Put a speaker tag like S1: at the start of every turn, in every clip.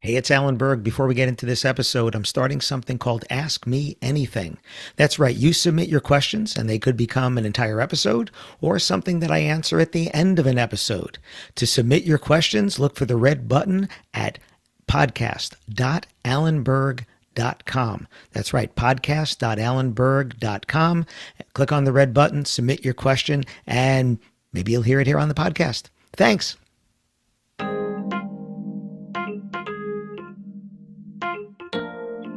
S1: Hey, it's Alan Berg. Before we get into this episode, I'm starting something called Ask Me Anything. That's right. You submit your questions and they could become an entire episode or something that I answer at the end of an episode. To submit your questions, look for the red button at podcast.alanberg.com. That's right, podcast.alanberg.com. Click on the red button, submit your question, and maybe you'll hear it here on the podcast. Thanks.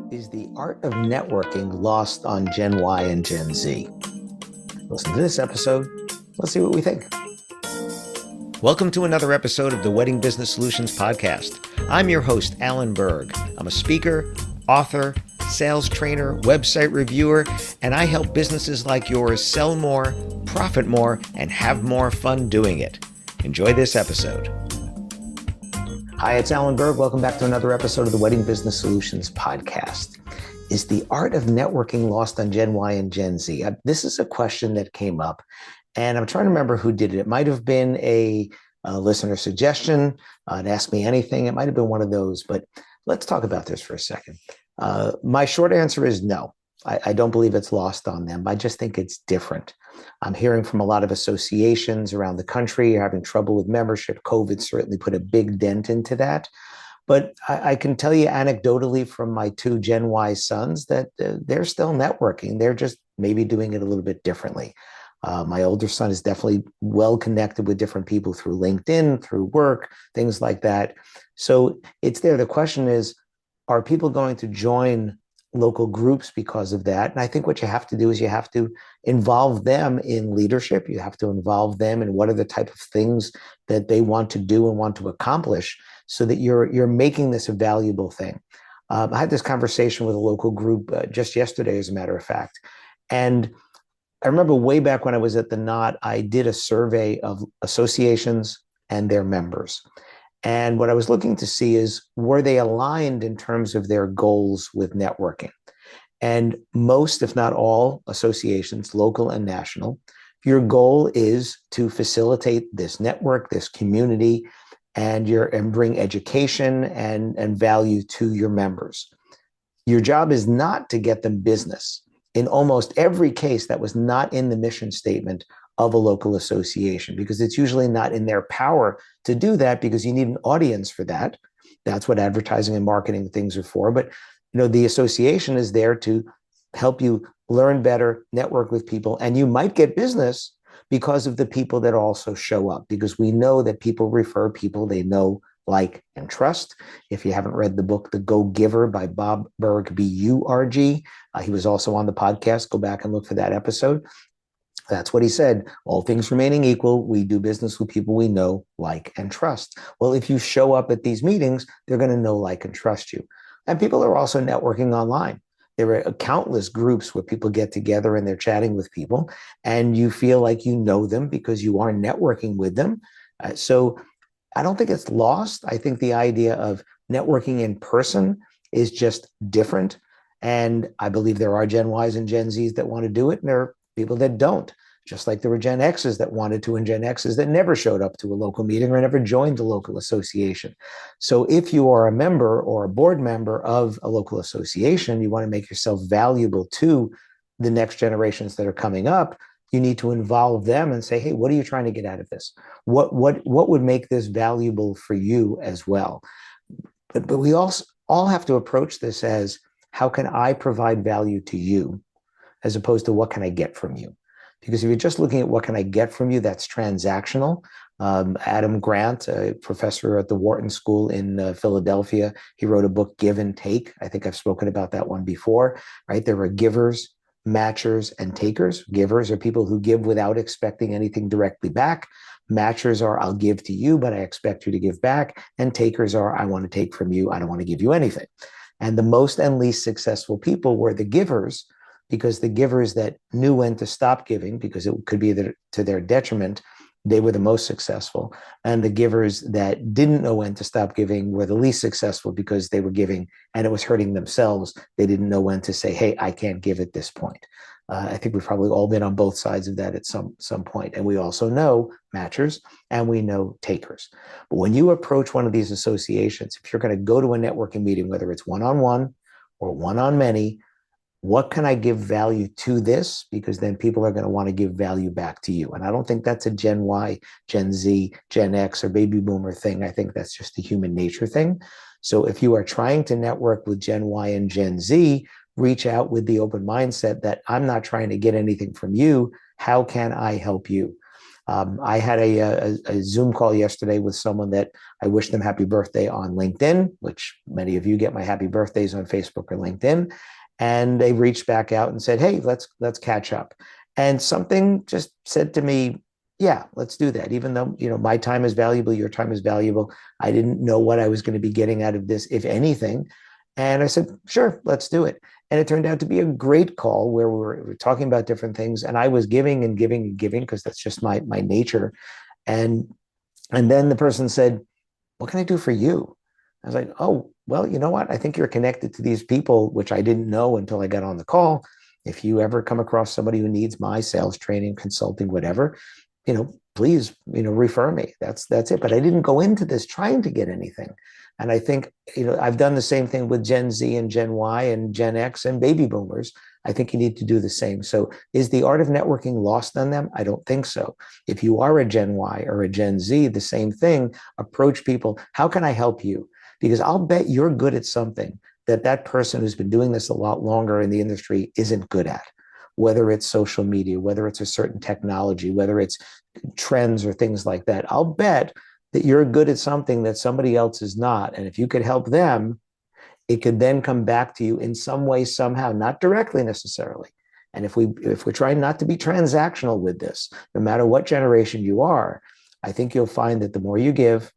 S1: Is the art of networking lost on Gen Y and Gen Z? Listen to this episode. Let's see what we think. Welcome to another episode of the Wedding Business Solutions Podcast. I'm your host, Alan Berg. I'm a speaker, author, sales trainer, website reviewer, and I help businesses like yours sell more, profit more, and have more fun doing it. Enjoy this episode. Hi, it's Alan Berg. Welcome back to another episode of the Wedding Business Solutions Podcast. Is the art of networking lost on Gen Y and Gen Z? This is a question that came up, and I'm trying to remember who did it. It might have been a listener suggestion, to Ask Me Anything. It might have been one of those, but let's talk about this for a second. My short answer is no. I don't believe it's lost on them. I just think it's different. I'm hearing from a lot of associations around the country having trouble with membership. COVID certainly put a big dent into that. But I can tell you anecdotally from my two Gen Y sons that they're still networking. They're just maybe doing it a little bit differently. My older son is definitely well connected with different people through LinkedIn, through work, things like that. So it's there. The question is, are people going to join local groups because of that? And I think what you have to do is you have to involve them in leadership. You have to involve them in what are the type of things that they want to do and want to accomplish so that you're making this a valuable thing. I had this conversation with a local group just yesterday, as a matter of fact. And I remember way back when I was at the Knot, I did a survey of associations and their members. And what I was looking to see is, were they aligned in terms of their goals with networking? And most, if not all, associations, local and national, your goal is to facilitate this network, this community, and bring education and value to your members. Your job is not to get them business. In almost every case, that was not in the mission statement of a local association, because it's usually not in their power to do that, because you need an audience for that. That's what advertising and marketing things are for. But the association is there to help you learn better, network with people, and you might get business because of the people that also show up, because we know that people refer people they know, like, and trust. If you haven't read the book, The Go-Giver by Bob Burg, B-U-R-G, he was also on the podcast. Go back and look for that episode. That's what he said. All things remaining equal, we do business with people we know, like, and trust. Well, if you show up at these meetings, they're going to know, like, and trust you. And people are also networking online. There are countless groups where people get together and they're chatting with people, and you feel like you know them because you are networking with them. So I don't think it's lost. I think the idea of networking in person is just different. And I believe there are Gen Ys and Gen Zs that want to do it, and there are people that don't, just like there were Gen Xs that wanted to and Gen Xs that never showed up to a local meeting or never joined a local association. So if you are a member or a board member of a local association, you want to make yourself valuable to the next generations that are coming up, you need to involve them and say, hey, what are you trying to get out of this? What would make this valuable for you as well? But we also all have to approach this as, how can I provide value to you, as opposed to what can I get from you? Because if you're just looking at what can I get from you, that's transactional. Adam Grant, a professor at the Wharton School in Philadelphia, he wrote a book, Give and Take. I think I've spoken about that one before, right? There are givers, matchers, and takers. Givers are people who give without expecting anything directly back. Matchers are, I'll give to you, but I expect you to give back. And takers are, I want to take from you, I don't want to give you anything. And the most and least successful people were the givers, because the givers that knew when to stop giving, because it could be to their detriment, they were the most successful. And the givers that didn't know when to stop giving were the least successful because they were giving and it was hurting themselves. They didn't know when to say, hey, I can't give at this point. I think we've probably all been on both sides of that at some point. And we also know matchers and we know takers. But when you approach one of these associations, if you're going to go to a networking meeting, whether it's one-on-one or one-on-many, what can I give value to this? Because then people are going to want to give value back to you. And I don't think that's a Gen Y, Gen Z, Gen X, or baby boomer thing. I think that's just a human nature thing. So if you are trying to network with Gen Y and Gen Z, reach out with the open mindset that I'm not trying to get anything from you. How can I help you? I had a Zoom call yesterday with someone that I wished them happy birthday on LinkedIn, which many of you get my happy birthdays on Facebook or LinkedIn. And they reached back out and said, hey, let's catch up. And something just said to me, yeah, let's do that. Even though, my time is valuable, your time is valuable. I didn't know what I was going to be getting out of this, if anything. And I said, sure, let's do it. And it turned out to be a great call where we were talking about different things. And I was giving and giving and giving because that's just my nature. And then the person said, what can I do for you? I was like, oh, well, you know what? I think you're connected to these people, which I didn't know until I got on the call. If you ever come across somebody who needs my sales training, consulting, whatever, please, refer me. That's it. But I didn't go into this trying to get anything. And I think, I've done the same thing with Gen Z and Gen Y and Gen X and baby boomers. I think you need to do the same. So is the art of networking lost on them? I don't think so. If you are a Gen Y or a Gen Z, the same thing, approach people. How can I help you? Because I'll bet you're good at something that person who's been doing this a lot longer in the industry isn't good at, whether it's social media, whether it's a certain technology, whether it's trends or things like that. I'll bet that you're good at something that somebody else is not. And if you could help them, it could then come back to you in some way, somehow, not directly necessarily. And if we're trying not to be transactional with this, no matter what generation you are, I think you'll find that the more you give,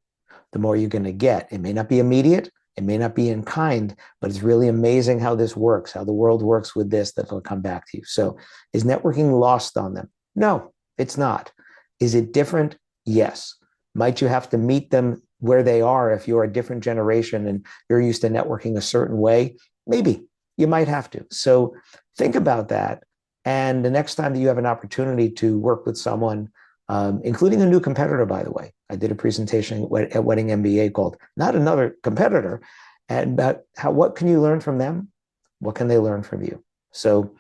S1: the more you're going to get. It may not be immediate, it may not be in kind, but it's really amazing how this works, how the world works with this, that will come back to you. So is networking lost on them? No, it's not. Is it different? Yes. Might you have to meet them where they are if you're a different generation and you're used to networking a certain way? Maybe you might have to. So think about that. And the next time that you have an opportunity to work with someone, including a new competitor, by the way, I did a presentation at Wedding MBA called Not Another Competitor, and about what can you learn from them? What can they learn from you? So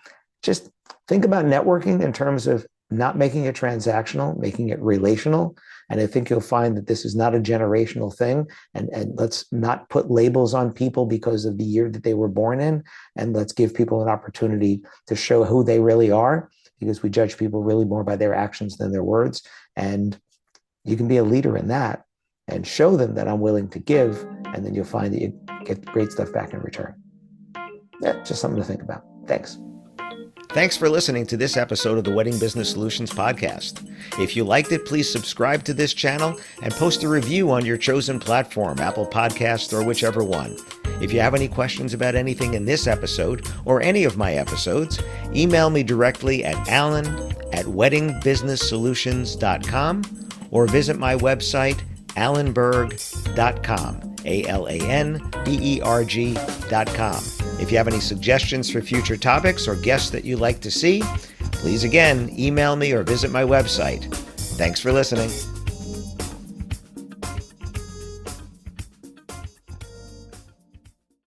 S1: just think about networking in terms of not making it transactional, making it relational. And I think you'll find that this is not a generational thing. And let's not put labels on people because of the year that they were born in. And let's give people an opportunity to show who they really are, because we judge people really more by their actions than their words. And you can be a leader in that and show them that I'm willing to give. And then you'll find that you get great stuff back in return. Yeah, just something to think about. Thanks.
S2: Thanks for listening to this episode of the Wedding Business Solutions podcast. If you liked it, please subscribe to this channel and post a review on your chosen platform, Apple Podcasts or whichever one. If you have any questions about anything in this episode or any of my episodes, email me directly at alan@weddingbusinesssolutions.com or visit my website, alanberg.com. alanberg.com. If you have any suggestions for future topics or guests that you'd like to see, please again email me or visit my website. Thanks for listening.